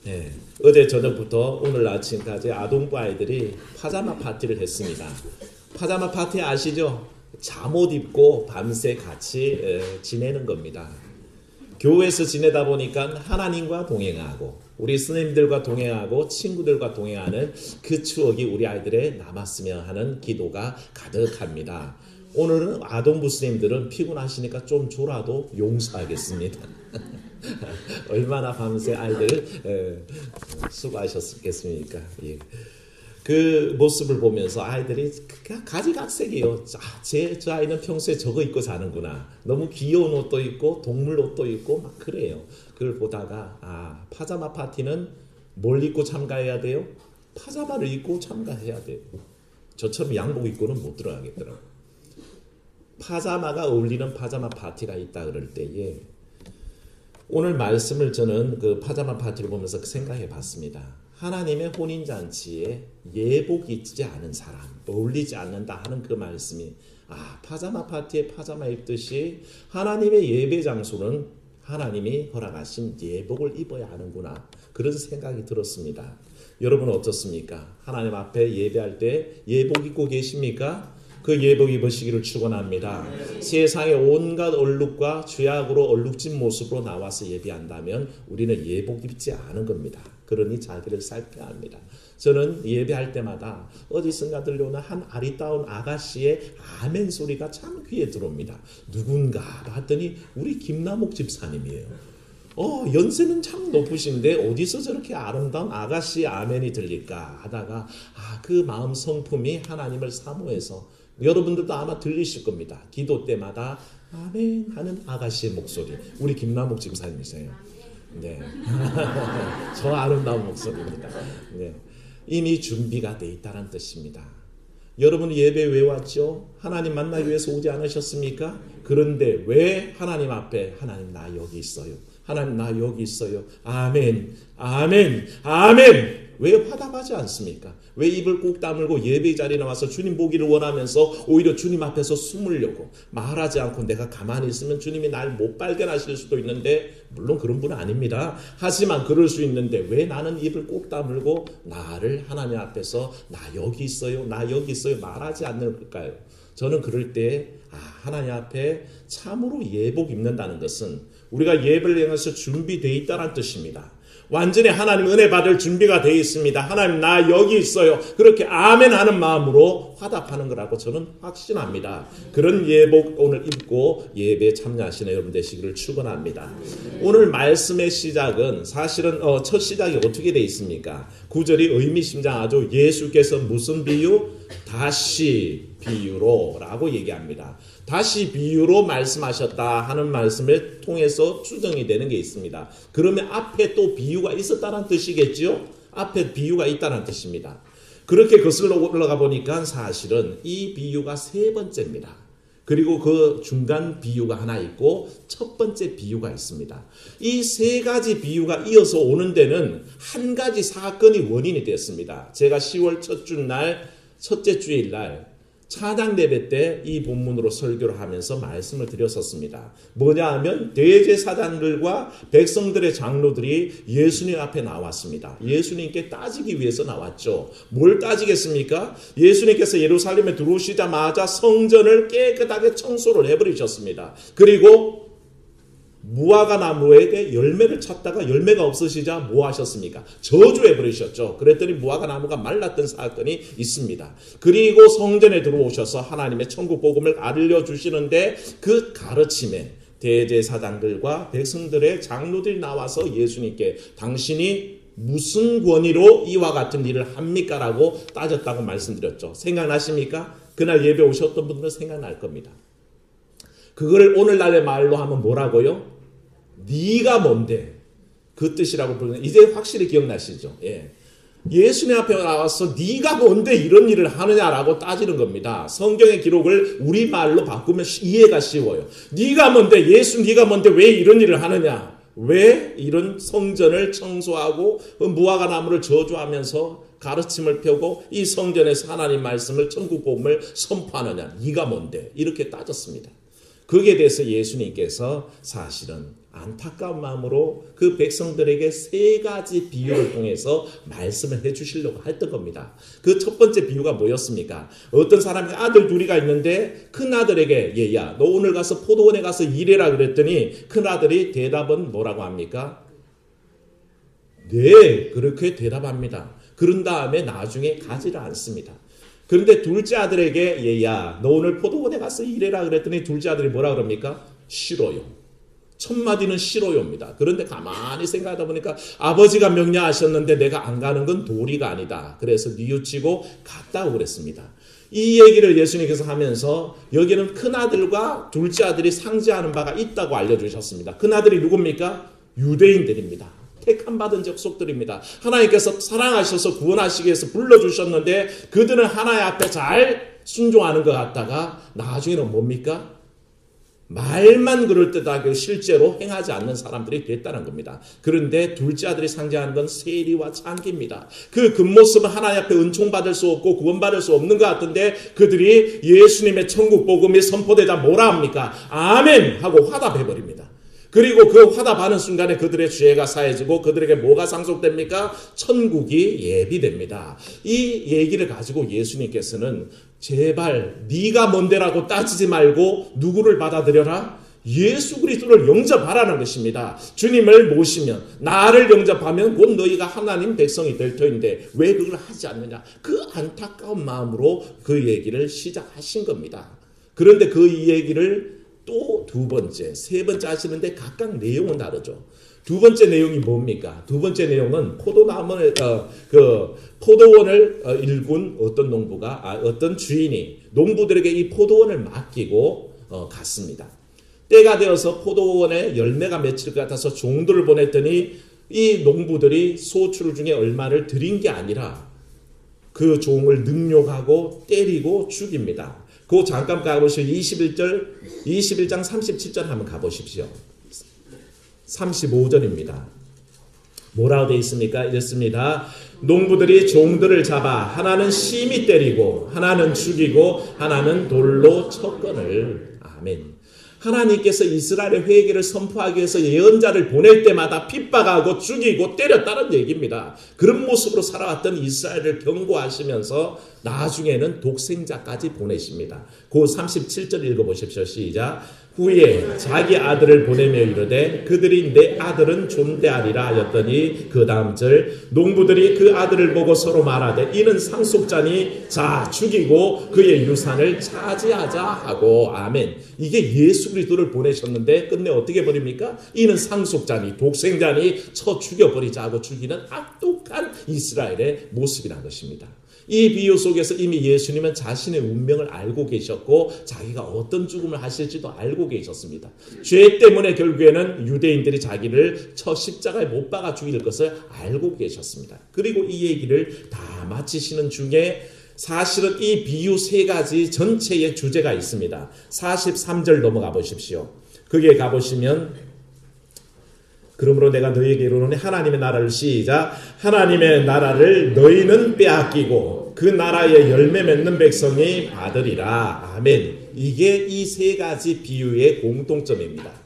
네, 어제 저녁부터 오늘 아침까지 아동부 아이들이 파자마 파티를 했습니다. 파자마 파티 아시죠? 잠옷 입고 밤새 같이 지내는 겁니다. 교회에서 지내다 보니까 하나님과 동행하고 우리 스님들과 동행하고 친구들과 동행하는 그 추억이 우리 아이들에 남았으면 하는 기도가 가득합니다. 오늘은 아동부 스님들은 피곤하시니까 좀 졸아도 용서하겠습니다. 얼마나 밤새 아이들 수고하셨겠습니까? 예. 그 모습을 보면서 아이들이 가지각색이에요. 저 아이는 평소에 저거 입고 사는구나. 너무 귀여운 옷도 입고 동물 옷도 입고 막 그래요. 그걸 보다가 파자마 파티는 뭘 입고 참가해야 돼요? 파자마를 입고 참가해야 돼요. 저처럼 양복 입고는 못 들어가겠더라고요. 파자마가 어울리는 파자마 파티가 있다 그럴 때에 오늘 말씀을 저는 그 파자마 파티를 보면서 생각해 봤습니다. 하나님의 혼인잔치에 예복이 있지 않은 사람, 어울리지 않는다 하는 그 말씀이 파자마 파티에 파자마 입듯이 하나님의 예배 장소는 하나님이 허락하신 예복을 입어야 하는구나. 그런 생각이 들었습니다. 여러분은 어떻습니까? 하나님 앞에 예배할 때 예복 입고 계십니까? 그 예복 입으시기를 축원합니다. 세상의 온갖 얼룩과 죄악으로 얼룩진 모습으로 나와서 예배한다면 우리는 예복 입지 않은 겁니다. 그러니 자기를 살펴야 합니다. 저는 예배할 때마다 어디선가 들려오는 한 아리따운 아가씨의 아멘 소리가 참 귀에 들어옵니다. 누군가 봤더니 우리 김남옥 집사님이에요. 연세는 참 높으신데 어디서 저렇게 아름다운 아가씨의 아멘이 들릴까 하다가 그 마음 성품이 하나님을 사모해서 여러분들도 아마 들리실 겁니다. 기도 때마다 아멘 하는 아가씨의 목소리. 우리 김남옥 집사님이세요. 네. 저 아름다운 목소리입니다. 네. 이미 준비가 돼 있다는 뜻입니다. 여러분 예배 왜 왔죠? 하나님 만나기 위해서 오지 않으셨습니까? 그런데 왜 하나님 앞에 하나님 나 여기 있어요. 하나님 나 여기 있어요. 아멘. 아멘. 아멘. 왜 화답하지 않습니까? 왜 입을 꼭 다물고 예배 자리에 나와서 주님 보기를 원하면서 오히려 주님 앞에서 숨으려고 말하지 않고 내가 가만히 있으면 주님이 날 못 발견하실 수도 있는데 물론 그런 분은 아닙니다. 하지만 그럴 수 있는데 왜 나는 입을 꼭 다물고 나를 하나님 앞에서 나 여기 있어요. 나 여기 있어요. 말하지 않는 걸까요? 저는 그럴 때 하나님 앞에 참으로 예복 입는다는 것은 우리가 예배를 향해서 준비되어 있다는 뜻입니다. 완전히 하나님 은혜 받을 준비가 되어 있습니다. 하나님 나 여기 있어요. 그렇게 아멘 하는 마음으로 화답하는 거라고 저는 확신합니다. 그런 예복 오늘 입고 예배에 참여하시는 여러분 되시기를 축원합니다. 오늘 말씀의 시작은 사실은 첫 시작이 어떻게 되어 있습니까? 9절이 의미심장하죠. 예수께서 무슨 비유? 다시 비유로 라고 얘기합니다. 다시 비유로 말씀하셨다 하는 말씀을 통해서 추정이 되는 게 있습니다. 그러면 앞에 또 비유가 있었다는 뜻이겠죠? 앞에 비유가 있다는 뜻입니다. 그렇게 거슬러 올라가 보니까 사실은 이 비유가 세 번째입니다. 그리고 그 중간 비유가 하나 있고 첫 번째 비유가 있습니다. 이 세 가지 비유가 이어서 오는 데는 한 가지 사건이 원인이 됐습니다. 제가 10월 첫째 주일날 찬양 예배 때 이 본문으로 설교를 하면서 말씀을 드렸었습니다. 뭐냐 하면 대제사장들과 백성들의 장로들이 예수님 앞에 나왔습니다. 예수님께 따지기 위해서 나왔죠. 뭘 따지겠습니까? 예수님께서 예루살렘에 들어오시자마자 성전을 깨끗하게 청소를 해버리셨습니다. 그리고 무화과 나무에게 열매를 찾다가 열매가 없으시자 뭐 하셨습니까? 저주해 버리셨죠. 그랬더니 무화과 나무가 말랐던 사건이 있습니다. 그리고 성전에 들어오셔서 하나님의 천국 복음을 알려주시는데 그 가르침에 대제사장들과 백성들의 장로들이 나와서 예수님께 당신이 무슨 권위로 이와 같은 일을 합니까? 라고 따졌다고 말씀드렸죠. 생각나십니까? 그날 예배 오셨던 분들은 생각날 겁니다. 그거를 오늘날의 말로 하면 뭐라고요? 네가 뭔데? 그 뜻이라고 부르는 이제 확실히 기억나시죠? 예. 예수님 앞에 나와서 네가 뭔데 이런 일을 하느냐라고 따지는 겁니다. 성경의 기록을 우리말로 바꾸면 이해가 쉬워요. 네가 뭔데? 예수 네가 뭔데 왜 이런 일을 하느냐? 왜 이런 성전을 청소하고 무화과 나무를 저주하면서 가르침을 펴고 이 성전에서 하나님 말씀을 천국 복음을 선포하느냐? 네가 뭔데? 이렇게 따졌습니다. 거기에 대해서 예수님께서 사실은 안타까운 마음으로 그 백성들에게 세 가지 비유를 통해서 말씀을 해주시려고 했던 겁니다. 그 첫 번째 비유가 뭐였습니까? 어떤 사람이 아들 둘이가 있는데 큰 아들에게 얘야 너 오늘 가서 포도원에 가서 일해라 그랬더니 큰 아들이 대답은 뭐라고 합니까? 네, 그렇게 대답합니다. 그런 다음에 나중에 가지를 않습니다. 그런데 둘째 아들에게 얘야 너 오늘 포도원에 가서 일해라 그랬더니 둘째 아들이 뭐라 그럽니까? 싫어요. 첫 마디는 싫어요입니다. 그런데 가만히 생각하다 보니까 아버지가 명령하셨는데 내가 안 가는 건 도리가 아니다. 그래서 뉘우치고 갔다고 그랬습니다. 이 얘기를 예수님께서 하면서 여기는 큰아들과 둘째 아들이 상징하는 바가 있다고 알려주셨습니다. 큰아들이 누굽니까? 유대인들입니다. 택함 받은 족속들입니다. 하나님께서 사랑하셔서 구원하시기 위해서 불러주셨는데 그들은 하나님 앞에 잘 순종하는 것 같다가 나중에는 뭡니까? 말만 그럴듯하게 실제로 행하지 않는 사람들이 됐다는 겁니다. 그런데 둘째 아들이 상징하는 건 세리와 창기입니다. 그 겉모습은 하나님 앞에 은총받을 수 없고 구원받을 수 없는 것 같은데 그들이 예수님의 천국 복음이 선포되자 뭐라 합니까? 아멘 하고 화답해버립니다. 그리고 그 화답하는 순간에 그들의 죄가 사해지고 그들에게 뭐가 상속됩니까? 천국이 예비됩니다. 이 얘기를 가지고 예수님께서는 제발 네가 뭔데라고 따지지 말고 누구를 받아들여라? 예수 그리스도를 영접하라는 것입니다. 주님을 모시면 나를 영접하면 곧 너희가 하나님 백성이 될 터인데 왜 그걸 하지 않느냐? 그 안타까운 마음으로 그 얘기를 시작하신 겁니다. 그런데 그 이 얘기를 또 두 번째, 세 번째 하시는데 각각 내용은 다르죠. 두 번째 내용이 뭡니까? 두 번째 내용은 포도원을 일군 어떤 농부가 어떤 주인이 농부들에게 이 포도원을 맡기고 갔습니다. 때가 되어서 포도원에 열매가 맺힐 것 같아서 종들을 보냈더니 이 농부들이 소출 중에 얼마를 드린 게 아니라 그 종을 능욕하고 때리고 죽입니다. 그 잠깐 가보시오. 21장 37절 한번 가보십시오. 35절입니다. 뭐라고 되어 있습니까? 이렇습니다. 농부들이 종들을 잡아 하나는 심히 때리고 하나는 죽이고 하나는 돌로 쳤거늘. 아멘. 하나님께서 이스라엘의 회개를 선포하기 위해서 예언자를 보낼 때마다 핍박하고 죽이고 때렸다는 얘기입니다. 그런 모습으로 살아왔던 이스라엘을 경고하시면서 나중에는 독생자까지 보내십니다. 그 37절 읽어보십시오. 시작. 후에 자기 아들을 보내며 이르되 그들이 내 아들은 존대하리라 하였더니 그 다음 절 농부들이 그 아들을 보고 서로 말하되 이는 상속자니 자 죽이고 그의 유산을 차지하자 하고. 아멘. 이게 예수 그리스도를 보내셨는데 끝내 어떻게 버립니까? 이는 상속자니 독생자니 쳐 죽여버리자 하고 죽이는 악독한 이스라엘의 모습이란 것입니다. 이 비유 속에서 이미 예수님은 자신의 운명을 알고 계셨고 자기가 어떤 죽음을 하실지도 알고 계셨습니다. 죄 때문에 결국에는 유대인들이 자기를 쳐 십자가에 못 박아 죽일 것을 알고 계셨습니다. 그리고 이 얘기를 다 마치시는 중에 사실은 이 비유 세 가지 전체의 주제가 있습니다. 43절 넘어가 보십시오. 거기에 가보시면 그러므로 내가 너희에게 이르노니 하나님의 나라를 시작. 하나님의 나라를 너희는 빼앗기고 그 나라의 열매 맺는 백성이 받으리라. 아멘. 이게 이 세 가지 비유의 공통점입니다.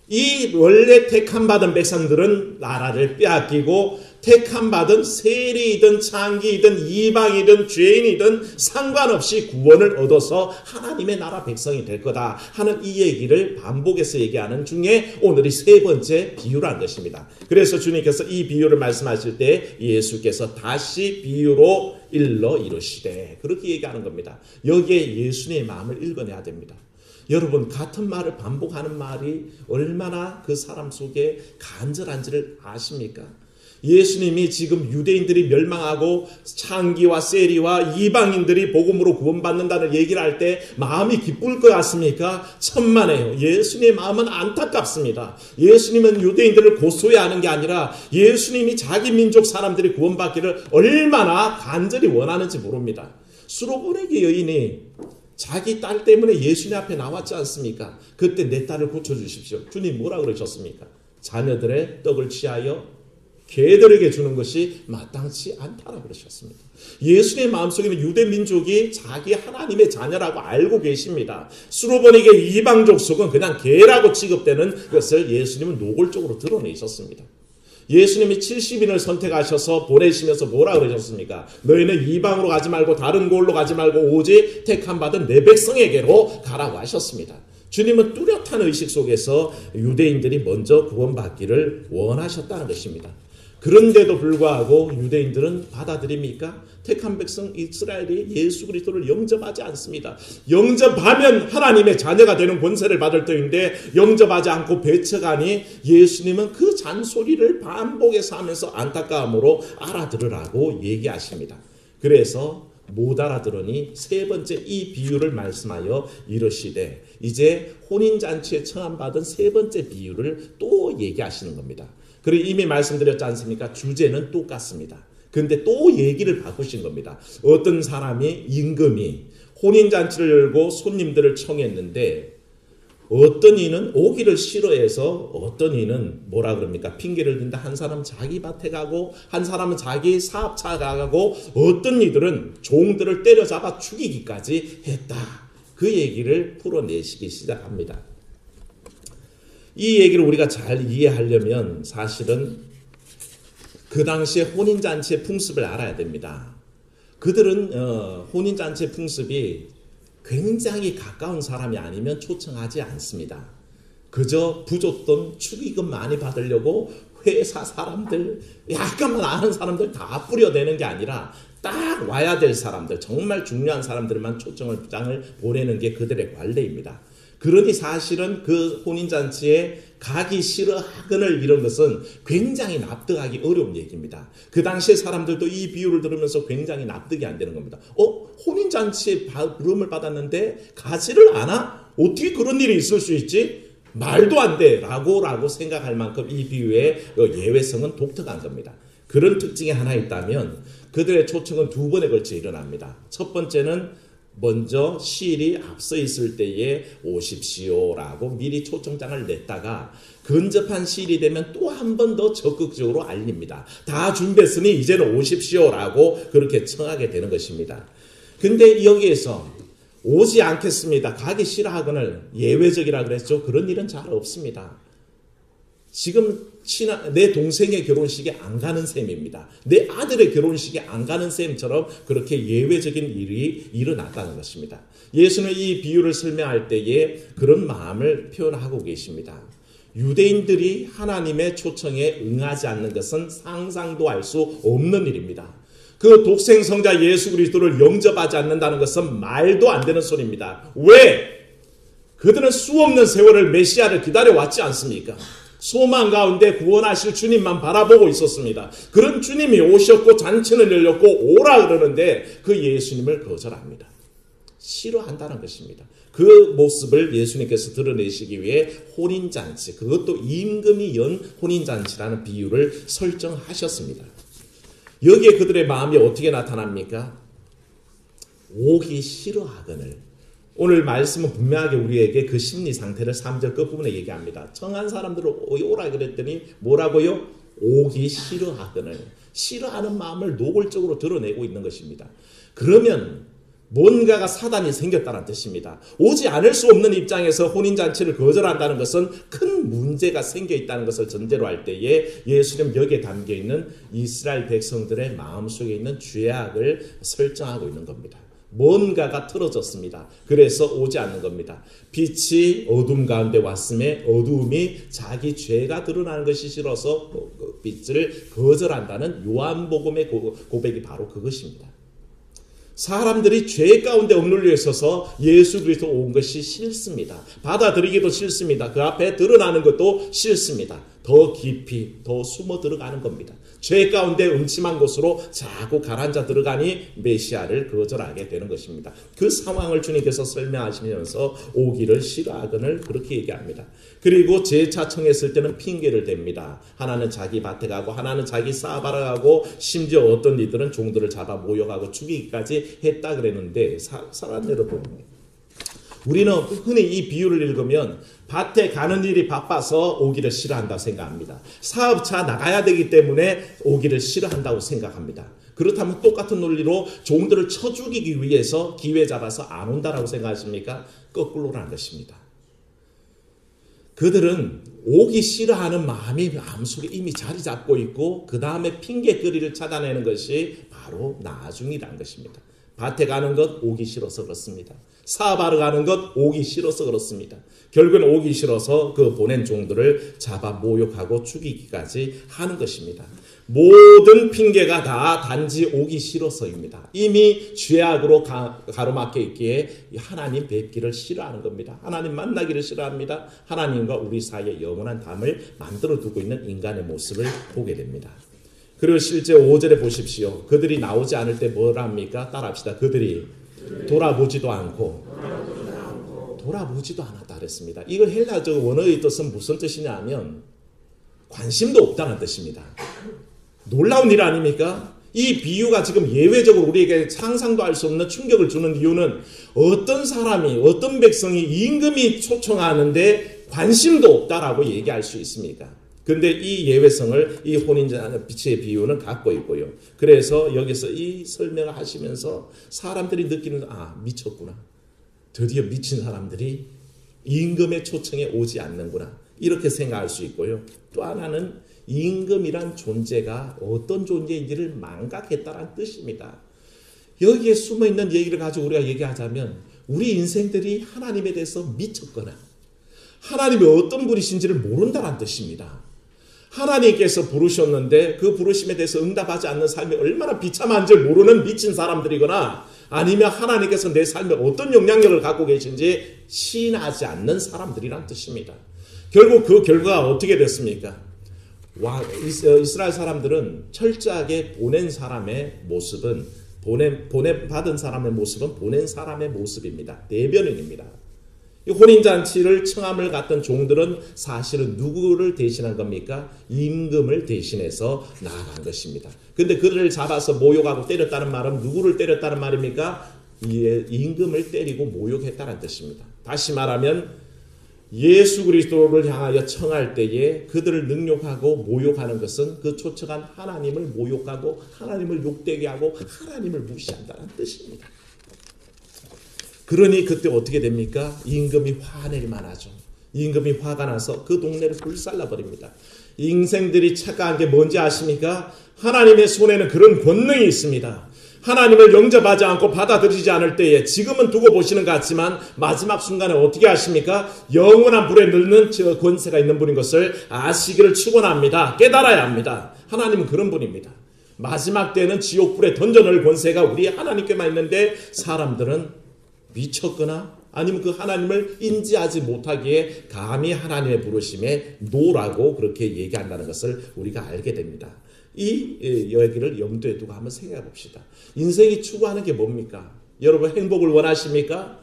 이 원래 택함받은 백성들은 나라를 빼앗기고 택함받은 세리이든 창기이든 이방이든 죄인이든 상관없이 구원을 얻어서 하나님의 나라 백성이 될 거다 하는 이 얘기를 반복해서 얘기하는 중에 오늘이 세 번째 비유라는 것입니다. 그래서 주님께서 이 비유를 말씀하실 때 예수께서 다시 비유로 일러 이르시되 그렇게 얘기하는 겁니다. 여기에 예수님의 마음을 읽어내야 됩니다. 여러분 같은 말을 반복하는 말이 얼마나 그 사람 속에 간절한지를 아십니까? 예수님이 지금 유대인들이 멸망하고 창기와 세리와 이방인들이 복음으로 구원받는다는 얘기를 할 때 마음이 기쁠 것 같습니까? 천만에요. 예수님의 마음은 안타깝습니다. 예수님은 유대인들을 고소해하는 게 아니라 예수님이 자기 민족 사람들이 구원받기를 얼마나 간절히 원하는지 모릅니다. 수로보내기 여인이 자기 딸 때문에 예수님 앞에 나왔지 않습니까? 그때 내 딸을 고쳐주십시오. 주님 뭐라 그러셨습니까? 자녀들의 떡을 취하여 개들에게 주는 것이 마땅치 않다라고 그러셨습니다. 예수님의 마음속에는 유대 민족이 자기 하나님의 자녀라고 알고 계십니다. 수로보니게 이방 족속은 그냥 개라고 취급되는 것을 예수님은 노골적으로 드러내셨습니다. 예수님이 70인을 선택하셔서 보내시면서 뭐라 그러셨습니까? 너희는 이방으로 가지 말고 다른 곳으로 가지 말고 오직 택함 받은 내 백성에게로 가라고 하셨습니다. 주님은 뚜렷한 의식 속에서 유대인들이 먼저 구원받기를 원하셨다는 것입니다. 그런데도 불구하고 유대인들은 받아들입니까? 택한 백성 이스라엘이 예수 그리스도를 영접하지 않습니다. 영접하면 하나님의 자녀가 되는 권세를 받을 터인데 영접하지 않고 배척하니 예수님은 그 잔소리를 반복해서 하면서 안타까움으로 알아들으라고 얘기하십니다. 그래서 못 알아들으니 세 번째 이 비유를 말씀하여 이르시되 이제 혼인잔치에 청함받은 세 번째 비유를 또 얘기하시는 겁니다. 그리고 이미 말씀드렸지 않습니까? 주제는 똑같습니다. 근데 또 얘기를 바꾸신 겁니다. 어떤 사람이 임금이 혼인잔치를 열고 손님들을 청했는데 어떤 이는 오기를 싫어해서 어떤 이는 뭐라 그럽니까? 핑계를 댄다. 한 사람은 자기 밭에 가고 한 사람은 자기 사업차 가고 어떤 이들은 종들을 때려잡아 죽이기까지 했다. 그 얘기를 풀어내시기 시작합니다. 이 얘기를 우리가 잘 이해하려면 사실은 그 당시에 혼인잔치의 풍습을 알아야 됩니다. 그들은 혼인잔치의 풍습이 굉장히 가까운 사람이 아니면 초청하지 않습니다. 그저 부줬돈 축의금 많이 받으려고 회사 사람들, 약간만 아는 사람들 다 뿌려대는 게 아니라 딱 와야 될 사람들, 정말 중요한 사람들만 초청장을 보내는 게 그들의 관례입니다. 그러니 사실은 그 혼인잔치에 가기 싫어하거늘 이런 것은 굉장히 납득하기 어려운 얘기입니다. 그 당시에 사람들도 이 비유를 들으면서 굉장히 납득이 안 되는 겁니다. 혼인잔치에 부름을 받았는데 가지를 않아? 어떻게 그런 일이 있을 수 있지? 말도 안 돼! 라고 생각할 만큼 이 비유의 예외성은 독특한 겁니다. 그런 특징이 하나 있다면 그들의 초청은 두 번에 걸쳐 일어납니다. 첫 번째는 먼저 시일이 앞서 있을 때에 오십시오라고 미리 초청장을 냈다가 근접한 시일이 되면 또 한 번 더 적극적으로 알립니다. 다 준비했으니 이제는 오십시오라고 그렇게 청하게 되는 것입니다. 근데 여기에서 오지 않겠습니다. 가기 싫어하거늘 예외적이라 그랬죠. 그런 일은 잘 없습니다. 지금 내 동생의 결혼식에 안 가는 셈입니다. 내 아들의 결혼식에 안 가는 셈처럼 그렇게 예외적인 일이 일어났다는 것입니다. 예수는 이 비유를 설명할 때에 그런 마음을 표현하고 계십니다. 유대인들이 하나님의 초청에 응하지 않는 것은 상상도 할 수 없는 일입니다. 그 독생성자 예수 그리스도를 영접하지 않는다는 것은 말도 안 되는 소리입니다. 왜? 그들은 수없는 세월을 메시아를 기다려왔지 않습니까? 소망 가운데 구원하실 주님만 바라보고 있었습니다. 그런 주님이 오셨고 잔치는 열렸고 오라 그러는데 그 예수님을 거절합니다. 싫어한다는 것입니다. 그 모습을 예수님께서 드러내시기 위해 혼인잔치, 그것도 임금이 연 혼인잔치라는 비유를 설정하셨습니다. 여기에 그들의 마음이 어떻게 나타납니까? 오기 싫어하거늘. 오늘 말씀은 분명하게 우리에게 그 심리 상태를 3절 끝부분에 얘기합니다. 청한 사람들을 오라 그랬더니 뭐라고요? 오기 싫어하거늘. 싫어하는 마음을 노골적으로 드러내고 있는 것입니다. 그러면 뭔가가 사단이 생겼다는 뜻입니다. 오지 않을 수 없는 입장에서 혼인잔치를 거절한다는 것은 큰 문제가 생겨 있다는 것을 전제로 할 때에 예수님 여기에 담겨있는 이스라엘 백성들의 마음속에 있는 죄악을 설정하고 있는 겁니다. 뭔가가 틀어졌습니다. 그래서 오지 않는 겁니다. 빛이 어둠 가운데 왔음에 어두움이 자기 죄가 드러나는 것이 싫어서 빛을 거절한다는 요한복음의 고백이 바로 그것입니다. 사람들이 죄 가운데 억눌려 있어서 예수 그리스도 온 것이 싫습니다. 받아들이기도 싫습니다. 그 앞에 드러나는 것도 싫습니다. 더 깊이 더 숨어 들어가는 겁니다. 죄 가운데 음침한 곳으로 자꾸 가라앉아 들어가니 메시아를 거절하게 되는 것입니다. 그 상황을 주님께서 설명하시면서 오기를 싫어하거늘 그렇게 얘기합니다. 그리고 재차 청했을 때는 핑계를 댑니다. 하나는 자기 밭에 가고 하나는 자기 사업하러 가고 심지어 어떤 이들은 종들을 잡아 모욕하고 죽이기까지 했다 그랬는데 사람 여러분, 우리는 흔히 이 비유를 읽으면 밭에 가는 일이 바빠서 오기를 싫어한다고 생각합니다. 사업차 나가야 되기 때문에 오기를 싫어한다고 생각합니다. 그렇다면 똑같은 논리로 종들을 쳐 죽이기 위해서 기회 잡아서 안 온다라고 생각하십니까? 거꾸로라는 것입니다. 그들은 오기 싫어하는 마음이 마음속에 이미 자리 잡고 있고 그 다음에 핑계거리를 찾아내는 것이 바로 나중이라는 것입니다. 밭에 가는 것 오기 싫어서 그렇습니다. 사업하러 가는 것 오기 싫어서 그렇습니다. 결국은 오기 싫어서 그 보낸 종들을 잡아 모욕하고 죽이기까지 하는 것입니다. 모든 핑계가 다 단지 오기 싫어서입니다. 이미 죄악으로 가로막혀 있기에 하나님 뵙기를 싫어하는 겁니다. 하나님 만나기를 싫어합니다. 하나님과 우리 사이에 영원한 담을 만들어 두고 있는 인간의 모습을 보게 됩니다. 그리고 실제 5절에 보십시오. 그들이 나오지 않을 때 뭐라 합니까? 따라합시다. 그들이 돌아보지도 않고 돌아보지도 않았다 그랬습니다. 이거 헬라적 원어의 뜻은 무슨 뜻이냐 하면 관심도 없다는 뜻입니다. 놀라운 일 아닙니까? 이 비유가 지금 예외적으로 우리에게 상상도 할 수 없는 충격을 주는 이유는 어떤 사람이 어떤 백성이 임금이 초청하는데 관심도 없다라고 얘기할 수 있습니까? 근데 이 예외성을 이 혼인잔치의 비유는 갖고 있고요. 그래서 여기서 이 설명을 하시면서 사람들이 느끼는 미쳤구나. 드디어 미친 사람들이 임금의 초청에 오지 않는구나. 이렇게 생각할 수 있고요. 또 하나는 임금이란 존재가 어떤 존재인지를 망각했다는 뜻입니다. 여기에 숨어있는 얘기를 가지고 우리가 얘기하자면 우리 인생들이 하나님에 대해서 미쳤거나 하나님이 어떤 분이신지를 모른다는 뜻입니다. 하나님께서 부르셨는데 그 부르심에 대해서 응답하지 않는 삶이 얼마나 비참한지 모르는 미친 사람들이거나 아니면 하나님께서 내 삶에 어떤 영향력을 갖고 계신지 시인하지 않는 사람들이란 뜻입니다. 결국 그 결과가 어떻게 됐습니까? 이스라엘 사람들은 철저하게 보낸 사람의 모습은 받은 사람의 모습은 보낸 사람의 모습입니다. 대변인입니다. 이 혼인잔치를 청함을 갔던 종들은 사실은 누구를 대신한 겁니까? 임금을 대신해서 나아간 것입니다. 근데 그들을 잡아서 모욕하고 때렸다는 말은 누구를 때렸다는 말입니까? 임금을 때리고 모욕했다는 뜻입니다. 다시 말하면 예수 그리스도를 향하여 청할 때에 그들을 능욕하고 모욕하는 것은 그 초청한 하나님을 모욕하고 하나님을 욕되게 하고 하나님을 무시한다는 뜻입니다. 그러니 그때 어떻게 됩니까? 임금이 화낼만 하죠. 임금이 화가 나서 그 동네를 불살라 버립니다. 인생들이 착각한 게 뭔지 아십니까? 하나님의 손에는 그런 권능이 있습니다. 하나님을 영접하지 않고 받아들이지 않을 때에 지금은 두고 보시는 것 같지만 마지막 순간에 어떻게 하십니까? 영원한 불에 넣는 권세가 있는 분인 것을 아시기를 축원합니다. 깨달아야 합니다. 하나님은 그런 분입니다. 마지막 때는 지옥불에 던져넣을 권세가 우리 하나님께만 있는데 사람들은 미쳤거나 아니면 그 하나님을 인지하지 못하기에 감히 하나님의 부르심에 노라고 그렇게 얘기한다는 것을 우리가 알게 됩니다. 이 얘기를 염두에 두고 한번 생각해 봅시다. 인생이 추구하는 게 뭡니까? 여러분 행복을 원하십니까?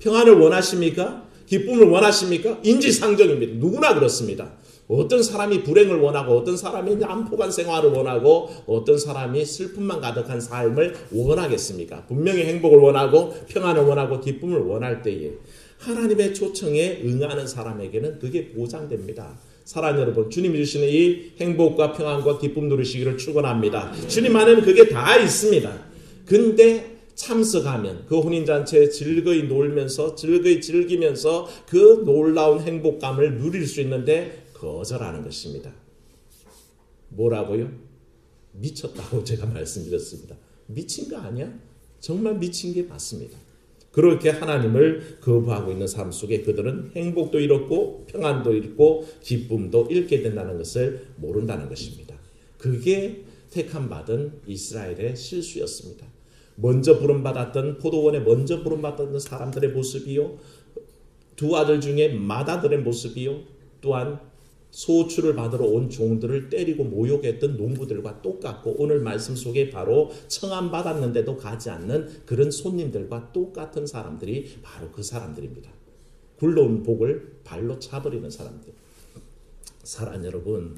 평안을 원하십니까? 기쁨을 원하십니까? 인지상정입니다. 누구나 그렇습니다. 어떤 사람이 불행을 원하고 어떤 사람이 안폭한 생활을 원하고 어떤 사람이 슬픔만 가득한 삶을 원하겠습니까? 분명히 행복을 원하고 평안을 원하고 기쁨을 원할 때에 하나님의 초청에 응하는 사람에게는 그게 보장됩니다. 사랑하는 여러분, 주님이 주시는 이 행복과 평안과 기쁨 누리시기를 축원합니다. 주님 안에는 그게 다 있습니다. 근데 참석하면 그 혼인잔치에 즐거이 놀면서 즐거이 즐기면서 그 놀라운 행복감을 누릴 수 있는데 거절하는 것입니다. 뭐라고요? 미쳤다고 제가 말씀드렸습니다. 미친 거 아니야? 정말 미친 게 맞습니다. 그렇게 하나님을 거부하고 있는 삶 속에 그들은 행복도 잃었고 평안도 잃고 기쁨도 잃게 된다는 것을 모른다는 것입니다. 그게 택함받은 이스라엘의 실수였습니다. 먼저 부름받았던 포도원에 먼저 부름받았던 사람들의 모습이요, 두 아들 중에 맏아들의 모습이요, 또한 소출을 받으러 온 종들을 때리고 모욕했던 농부들과 똑같고 오늘 말씀 속에 바로 청함 받았는데도 가지 않는 그런 손님들과 똑같은 사람들이 바로 그 사람들입니다. 굴러온 복을 발로 차버리는 사람들. 사랑하는 여러분,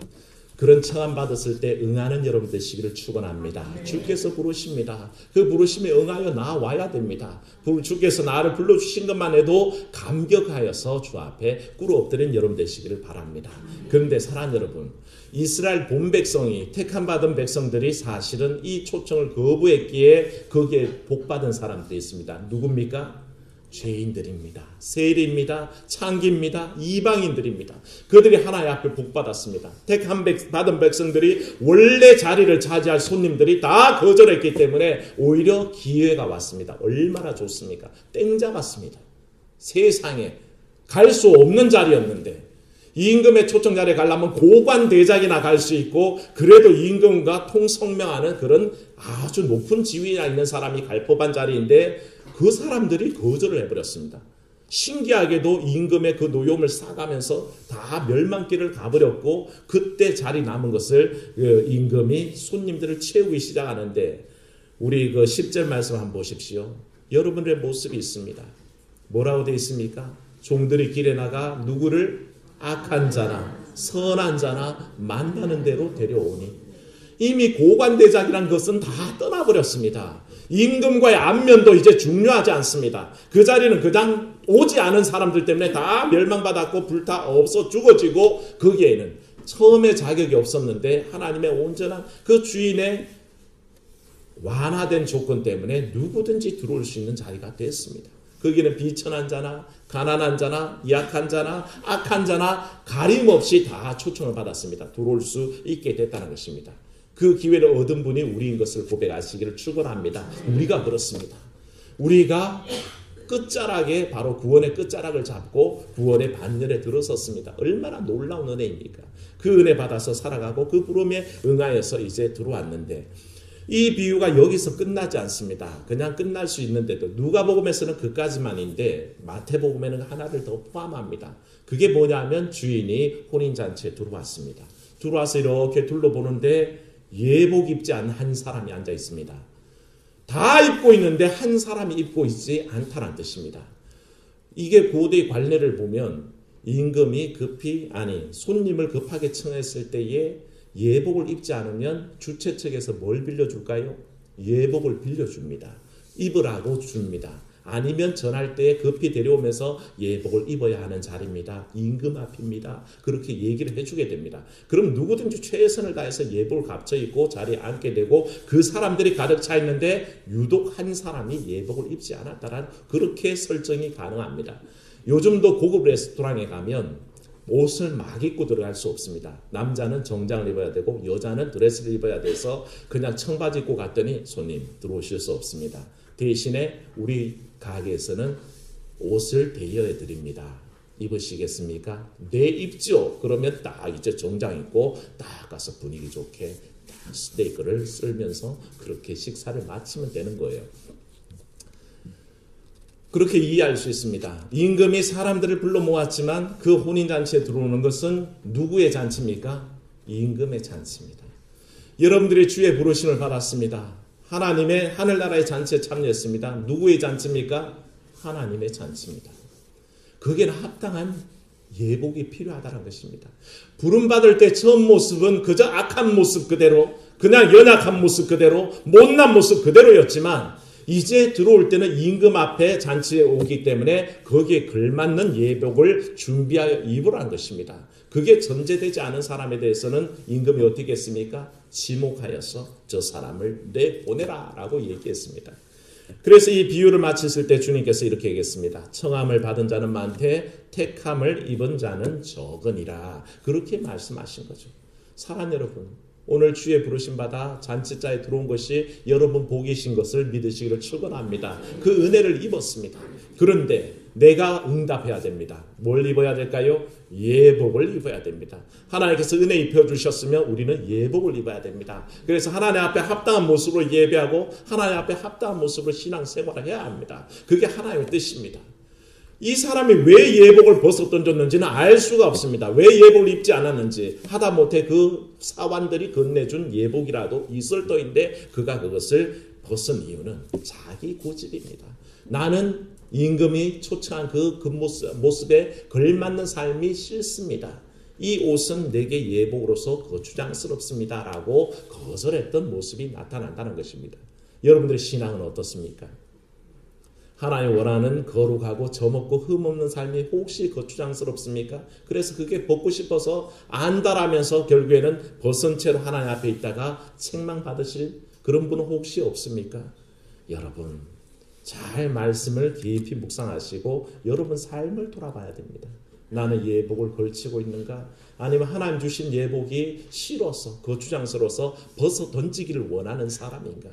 그런 청함 받았을 때 응하는 여러분 되시기를 축원합니다. 주께서 부르십니다. 그 부르심에 응하여 나와야 됩니다. 주께서 나를 불러주신 것만 해도 감격하여서 주 앞에 꿇어 엎드린 여러분 되시기를 바랍니다. 그런데 사랑하는 여러분, 이스라엘 본 백성이 택함 받은 백성들이 사실은 이 초청을 거부했기에 거기에 복받은 사람들이 있습니다. 누굽니까? 죄인들입니다. 세리입니다. 창기입니다. 이방인들입니다. 그들이 하나님 앞에 복받았습니다. 택함 받은 백성들이 원래 자리를 차지할 손님들이 다 거절했기 때문에 오히려 기회가 왔습니다. 얼마나 좋습니까? 땡 잡았습니다. 세상에 갈 수 없는 자리였는데 임금의 초청 자리에 가려면 고관 대작이나 갈 수 있고 그래도 임금과 통성명하는 그런 아주 높은 지위에 있는 사람이 갈 법한 자리인데 그 사람들이 거절을 해버렸습니다. 신기하게도 임금의 그 노여움을 싸가면서 다 멸망길을 가버렸고 그때 자리 남은 것을 임금이 손님들을 채우기 시작하는데 우리 그 10절 말씀 한번 보십시오. 여러분의 모습이 있습니다. 뭐라고 되어 있습니까? 종들이 길에 나가 누구를 악한 자나 선한 자나 만나는 대로 데려오니 이미 고관대작이란 것은 다 떠나버렸습니다. 임금과의 안면도 이제 중요하지 않습니다. 그 자리는 그냥 오지 않은 사람들 때문에 다 멸망받았고 불타 없어 죽어지고 거기에는 처음에 자격이 없었는데 하나님의 온전한 그 주인의 완화된 조건 때문에 누구든지 들어올 수 있는 자리가 됐습니다. 거기는 비천한 자나 가난한 자나 약한 자나 악한 자나 가림없이 다 초청을 받았습니다. 들어올 수 있게 됐다는 것입니다. 그 기회를 얻은 분이 우리인 것을 고백하시기를 축원합니다. 우리가 그렇습니다. 우리가 끝자락에 바로 구원의 끝자락을 잡고 구원의 반열에 들어섰습니다. 얼마나 놀라운 은혜입니까? 그 은혜 받아서 살아가고 그 부름에 응하여서 이제 들어왔는데 이 비유가 여기서 끝나지 않습니다. 그냥 끝날 수 있는데도 누가복음에서는 그까지만인데 마태복음에는 하나를 더 포함합니다. 그게 뭐냐면 주인이 혼인잔치에 들어왔습니다. 들어와서 이렇게 둘러보는데 예복 입지 않은 한 사람이 앉아 있습니다. 다 입고 있는데 한 사람이 입고 있지 않다는 뜻입니다. 이게 고대의 관례를 보면 임금이 손님을 급하게 청했을 때에 예복을 입지 않으면 주최 측에서 뭘 빌려줄까요? 예복을 빌려줍니다. 입으라고 줍니다. 아니면 전할 때 급히 데려오면서 예복을 입어야 하는 자리입니다. 임금 앞입니다. 그렇게 얘기를 해주게 됩니다. 그럼 누구든지 최선을 다해서 예복을 갖춰 입고 자리에 앉게 되고 그 사람들이 가득 차 있는데 유독 한 사람이 예복을 입지 않았다는 그렇게 설정이 가능합니다. 요즘도 고급 레스토랑에 가면 옷을 막 입고 들어갈 수 없습니다. 남자는 정장을 입어야 되고 여자는 드레스를 입어야 돼서 그냥 청바지 입고 갔더니 손님 들어오실 수 없습니다. 대신에 우리 가게에서는 옷을 대여해 드립니다. 입으시겠습니까? 네, 입죠. 그러면 딱 이제 정장 입고 딱 가서 분위기 좋게 딱 스테이크를 썰면서 그렇게 식사를 마치면 되는 거예요. 그렇게 이해할 수 있습니다. 임금이 사람들을 불러 모았지만 그 혼인잔치에 들어오는 것은 누구의 잔치입니까? 임금의 잔치입니다. 여러분들이 주의 부르심을 받았습니다. 하나님의 하늘나라의 잔치에 참여했습니다. 누구의 잔치입니까? 하나님의 잔치입니다. 거기에는 합당한 예복이 필요하다는 것입니다. 부름받을 때 처음 모습은 그저 악한 모습 그대로, 그냥 연약한 모습 그대로, 못난 모습 그대로였지만 이제 들어올 때는 임금 앞에 잔치에 오기 때문에 거기에 걸맞는 예복을 준비하여 입으라는 것입니다. 그게 전제되지 않은 사람에 대해서는 임금이 어떻게 했습니까? 지목하여서 저 사람을 내보내라 라고 얘기했습니다. 그래서 이 비유를 마쳤을 때 주님께서 이렇게 얘기했습니다. 청함을 받은 자는 많되 택함을 입은 자는 적으니라. 그렇게 말씀하신 거죠. 사랑 여러분, 오늘 주의 부르심 받아 잔치자에 들어온 것이 여러분 복이신 것을 믿으시기를 축원합니다. 그 은혜를 입었습니다. 그런데 내가 응답해야 됩니다. 뭘 입어야 될까요? 예복을 입어야 됩니다. 하나님께서 은혜 입혀주셨으면 우리는 예복을 입어야 됩니다. 그래서 하나님 앞에 합당한 모습으로 예배하고 하나님 앞에 합당한 모습으로 신앙생활을 해야 합니다. 그게 하나님의 뜻입니다. 이 사람이 왜 예복을 벗어 던졌는지는 알 수가 없습니다. 왜 예복을 입지 않았는지 하다못해 그 사관들이 건네준 예복이라도 있을 터인데 그가 그것을 벗은 이유는 자기 고집입니다. 나는 임금이 초청한 그 모습에 걸맞는 삶이 싫습니다. 이 옷은 내게 예복으로서 거추장스럽습니다 라고 거절했던 모습이 나타난다는 것입니다. 여러분들의 신앙은 어떻습니까? 하나님 원하는 거룩하고 점없고 흠없는 삶이 혹시 거추장스럽습니까? 그래서 그게 벗고 싶어서 안달하면서 결국에는 벗은 채로 하나님 앞에 있다가 책망받으실 그런 분은 혹시 없습니까? 여러분 잘 말씀을 깊이 묵상하시고 여러분 삶을 돌아봐야 됩니다. 나는 예복을 걸치고 있는가? 아니면 하나님 주신 예복이 싫어서 거추장스러워서 벗어 던지기를 원하는 사람인가?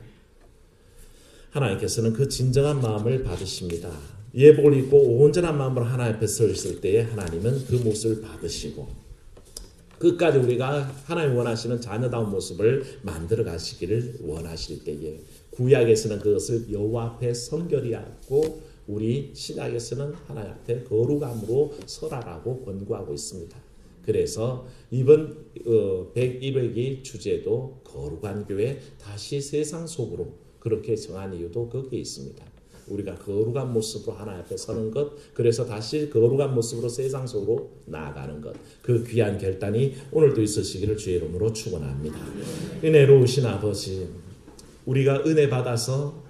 하나님께서는 그 진정한 마음을 받으십니다. 예복을 입고 온전한 마음으로 하나님 앞에 서 있을 때에 하나님은 그 모습을 받으시고 끝까지 우리가 하나님 원하시는 자녀다운 모습을 만들어 가시기를 원하실 때에 구약에서는 그것을 여호와 앞에 성결히 하고 우리 신약에서는 하나님 앞에 거룩함으로 설하라고 권고하고 있습니다. 그래서 이번 100일의 주제도 거룩한 교회 다시 세상 속으로 그렇게 정한 이유도 거기에 있습니다. 우리가 거룩한 모습으로 하나님 앞에 서는 것, 그래서 다시 거룩한 모습으로 세상 속으로 나아가는 것, 그 귀한 결단이 오늘도 있으시기를 주의 이름으로 축원합니다. 은혜로우신 아버지, 우리가 은혜 받아서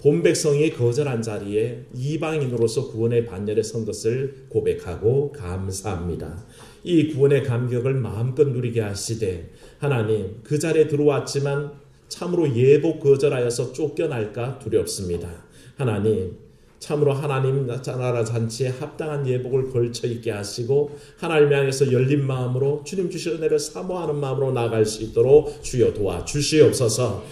본 백성이 거절한 자리에 이방인으로서 구원의 반열에 선 것을 고백하고 감사합니다. 이 구원의 감격을 마음껏 누리게 하시되 하나님 그 자리에 들어왔지만 참으로 예복 거절하여서 쫓겨날까 두렵습니다. 하나님 참으로 하나님 나라 잔치에 합당한 예복을 걸쳐 입게 하시고 하나님 향해서 열린 마음으로 주님 주신 은혜를 사모하는 마음으로 나아갈 수 있도록 주여 도와주시옵소서.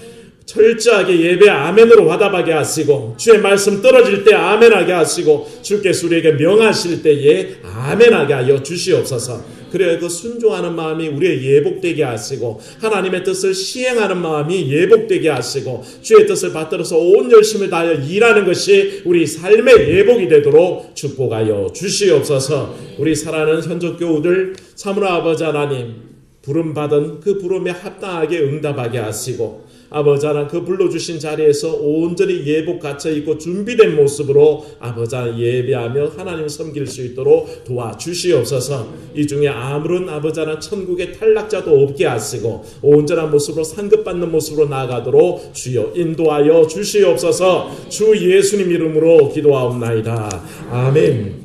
철저하게 예배 아멘으로 화답하게 하시고 주의 말씀 떨어질 때 아멘하게 하시고 주께서 우리에게 명하실 때에 아멘하게 하여 주시옵소서. 그래야 그 순종하는 마음이 우리의 예복되게 하시고 하나님의 뜻을 시행하는 마음이 예복되게 하시고 주의 뜻을 받들어서 온 열심을 다하여 일하는 것이 우리 삶의 예복이 되도록 축복하여 주시옵소서. 우리 사랑하는 현족교우들 참으로 아버지 하나님 부름받은 그 부름에 합당하게 응답하게 하시고 아버지 하나님 그 불러주신 자리에서 온전히 예복 갖춰 있고 준비된 모습으로 아버지 하나님 예배하며 하나님 섬길 수 있도록 도와주시옵소서. 이 중에 아무런 아버지 하나님 천국의 탈락자도 없게 하시고 온전한 모습으로 상급받는 모습으로 나아가도록 주여 인도하여 주시옵소서. 주 예수님 이름으로 기도하옵나이다. 아멘.